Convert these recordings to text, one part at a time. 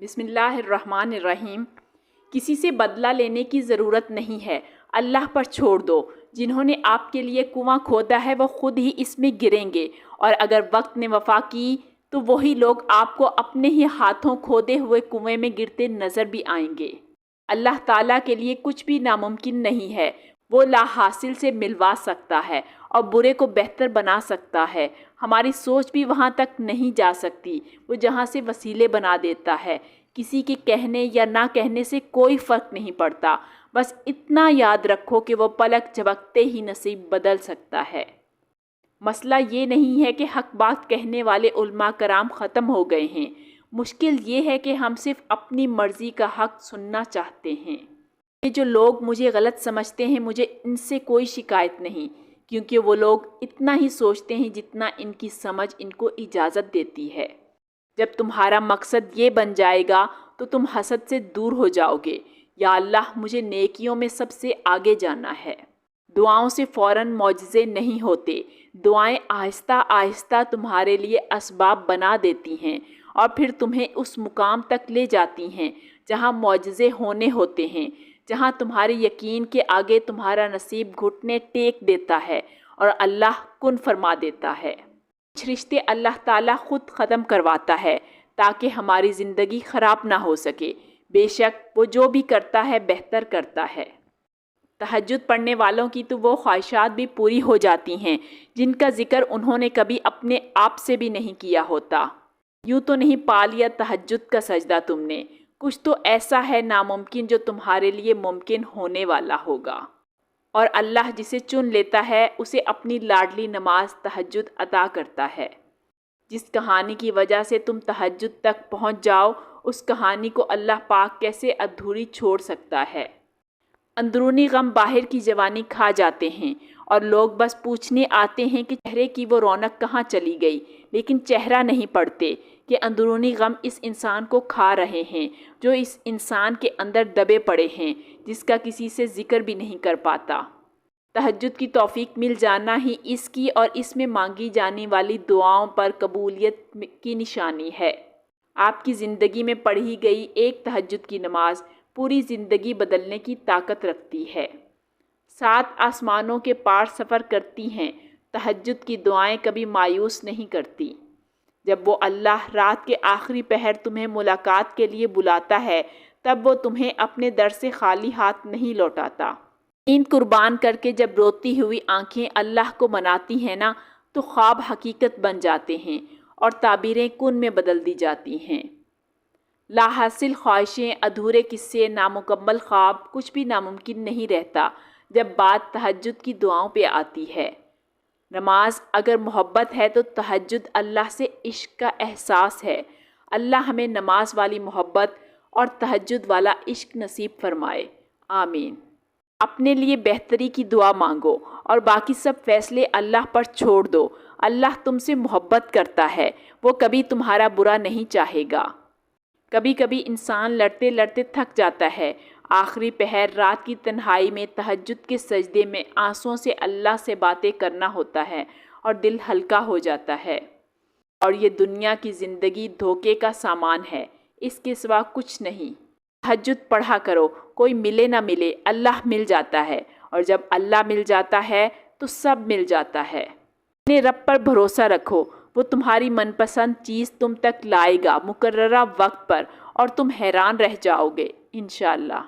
بسم اللہ الرحمن الرحیم۔ کسی سے بدلہ لینے کی ضرورت نہیں ہے، اللہ پر چھوڑ دو۔ جنہوں نے آپ کے لیے کنواں کھودا ہے وہ خود ہی اس میں گریں گے، اور اگر وقت نے وفا کی تو وہی لوگ آپ کو اپنے ہی ہاتھوں کھودے ہوئے کنویں میں گرتے نظر بھی آئیں گے۔ اللہ تعالیٰ کے لیے کچھ بھی ناممکن نہیں ہے۔ وہ لا حاصل سے ملوا سکتا ہے اور برے کو بہتر بنا سکتا ہے۔ ہماری سوچ بھی وہاں تک نہیں جا سکتی، وہ جہاں سے وسیلے بنا دیتا ہے۔ کسی کے کہنے یا نہ کہنے سے کوئی فرق نہیں پڑتا، بس اتنا یاد رکھو کہ وہ پلک جھپکتے ہی نصیب بدل سکتا ہے۔ مسئلہ یہ نہیں ہے کہ حق بات کہنے والے علماء کرام ختم ہو گئے ہیں، مشکل یہ ہے کہ ہم صرف اپنی مرضی کا حق سننا چاہتے ہیں۔ یہ جو لوگ مجھے غلط سمجھتے ہیں، مجھے ان سے کوئی شکایت نہیں، کیونکہ وہ لوگ اتنا ہی سوچتے ہیں جتنا ان کی سمجھ ان کو اجازت دیتی ہے۔ جب تمہارا مقصد یہ بن جائے گا تو تم حسد سے دور ہو جاؤ گے۔ یا اللہ، مجھے نیکیوں میں سب سے آگے جانا ہے۔ دعاؤں سے فوراً معجزے نہیں ہوتے، دعائیں آہستہ آہستہ تمہارے لیے اسباب بنا دیتی ہیں اور پھر تمہیں اس مقام تک لے جاتی ہیں جہاں معجزے ہونے ہوتے ہیں، جہاں تمہارے یقین کے آگے تمہارا نصیب گھٹنے ٹیک دیتا ہے اور اللہ کن فرما دیتا ہے۔ کچھ رشتے اللہ تعالیٰ خود ختم کرواتا ہے تاکہ ہماری زندگی خراب نہ ہو سکے۔ بے شک وہ جو بھی کرتا ہے بہتر کرتا ہے۔ تہجد پڑھنے والوں کی تو وہ خواہشات بھی پوری ہو جاتی ہیں جن کا ذکر انہوں نے کبھی اپنے آپ سے بھی نہیں کیا ہوتا۔ یوں تو نہیں پا لیا تہجد کا سجدہ تم نے، کچھ تو ایسا ہے ناممکن جو تمہارے لیے ممکن ہونے والا ہوگا۔ اور اللہ جسے چن لیتا ہے اسے اپنی لاڈلی نماز تہجد عطا کرتا ہے۔ جس کہانی کی وجہ سے تم تہجد تک پہنچ جاؤ، اس کہانی کو اللہ پاک کیسے ادھوری چھوڑ سکتا ہے؟ اندرونی غم باہر کی جوانی کھا جاتے ہیں اور لوگ بس پوچھنے آتے ہیں کہ چہرے کی وہ رونق کہاں چلی گئی، لیکن چہرہ نہیں پڑھتے کہ اندرونی غم اس انسان کو کھا رہے ہیں جو اس انسان کے اندر دبے پڑے ہیں، جس کا کسی سے ذکر بھی نہیں کر پاتا۔ تہجد کی توفیق مل جانا ہی اس کی اور اس میں مانگی جانے والی دعاؤں پر قبولیت کی نشانی ہے۔ آپ کی زندگی میں پڑھی گئی ایک تہجد کی نماز پوری زندگی بدلنے کی طاقت رکھتی ہے۔ 7 آسمانوں کے پار سفر کرتی ہیں، تہجد کی دعائیں کبھی مایوس نہیں کرتی۔ جب وہ اللہ رات کے آخری پہر تمہیں ملاقات کے لیے بلاتا ہے، تب وہ تمہیں اپنے در سے خالی ہاتھ نہیں لوٹاتا۔ نیند قربان کر کے جب روتی ہوئی آنکھیں اللہ کو مناتی ہیں نا، تو خواب حقیقت بن جاتے ہیں اور تعبیریں کن میں بدل دی جاتی ہیں۔ لا حاصل خواہشیں، ادھورے قصے، نامکمل خواب، کچھ بھی ناممکن نہیں رہتا جب بات تہجد کی دعاؤں پہ آتی ہے۔ نماز اگر محبت ہے تو تہجد اللہ سے عشق کا احساس ہے۔ اللہ ہمیں نماز والی محبت اور تہجد والا عشق نصیب فرمائے، آمین۔ اپنے لیے بہتری کی دعا مانگو اور باقی سب فیصلے اللہ پر چھوڑ دو۔ اللہ تم سے محبت کرتا ہے، وہ کبھی تمہارا برا نہیں چاہے گا۔ کبھی کبھی انسان لڑتے لڑتے تھک جاتا ہے، آخری پہر رات کی تنہائی میں تہجد کے سجدے میں آنسوؤں سے اللہ سے باتیں کرنا ہوتا ہے اور دل ہلکا ہو جاتا ہے۔ اور یہ دنیا کی زندگی دھوکے کا سامان ہے، اس کے سوا کچھ نہیں۔ تہجد پڑھا کرو، کوئی ملے نہ ملے اللہ مل جاتا ہے، اور جب اللہ مل جاتا ہے تو سب مل جاتا ہے۔ اپنے رب پر بھروسہ رکھو، وہ تمہاری من پسند چیز تم تک لائے گا مقررہ وقت پر، اور تم حیران رہ جاؤ گے انشاءاللہ۔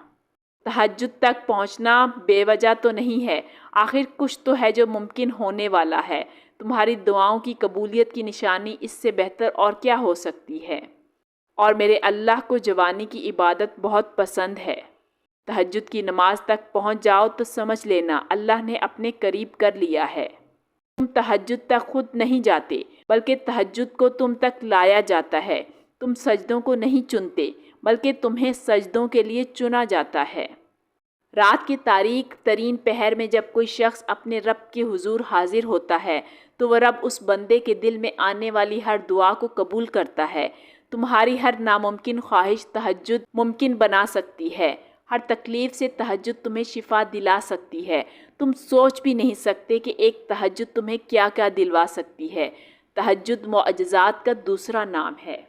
تہجد تک پہنچنا بے وجہ تو نہیں ہے، آخر کچھ تو ہے جو ممکن ہونے والا ہے۔ تمہاری دعاؤں کی قبولیت کی نشانی اس سے بہتر اور کیا ہو سکتی ہے؟ اور میرے اللہ کو جوانی کی عبادت بہت پسند ہے۔ تہجد کی نماز تک پہنچ جاؤ تو سمجھ لینا اللہ نے اپنے قریب کر لیا ہے۔ تم تہجد تک خود نہیں جاتے، بلکہ تہجد کو تم تک لایا جاتا ہے۔ تم سجدوں کو نہیں چنتے، بلکہ تمہیں سجدوں کے لیے چنا جاتا ہے۔ رات کے تاریک ترین پہر میں جب کوئی شخص اپنے رب کے حضور حاضر ہوتا ہے تو وہ رب اس بندے کے دل میں آنے والی ہر دعا کو قبول کرتا ہے۔ تمہاری ہر ناممکن خواہش تہجد ممکن بنا سکتی ہے۔ ہر تکلیف سے تہجد تمہیں شفا دلا سکتی ہے۔ تم سوچ بھی نہیں سکتے کہ ایک تہجد تمہیں کیا کیا دلوا سکتی ہے۔ تہجد معجزات کا دوسرا نام ہے۔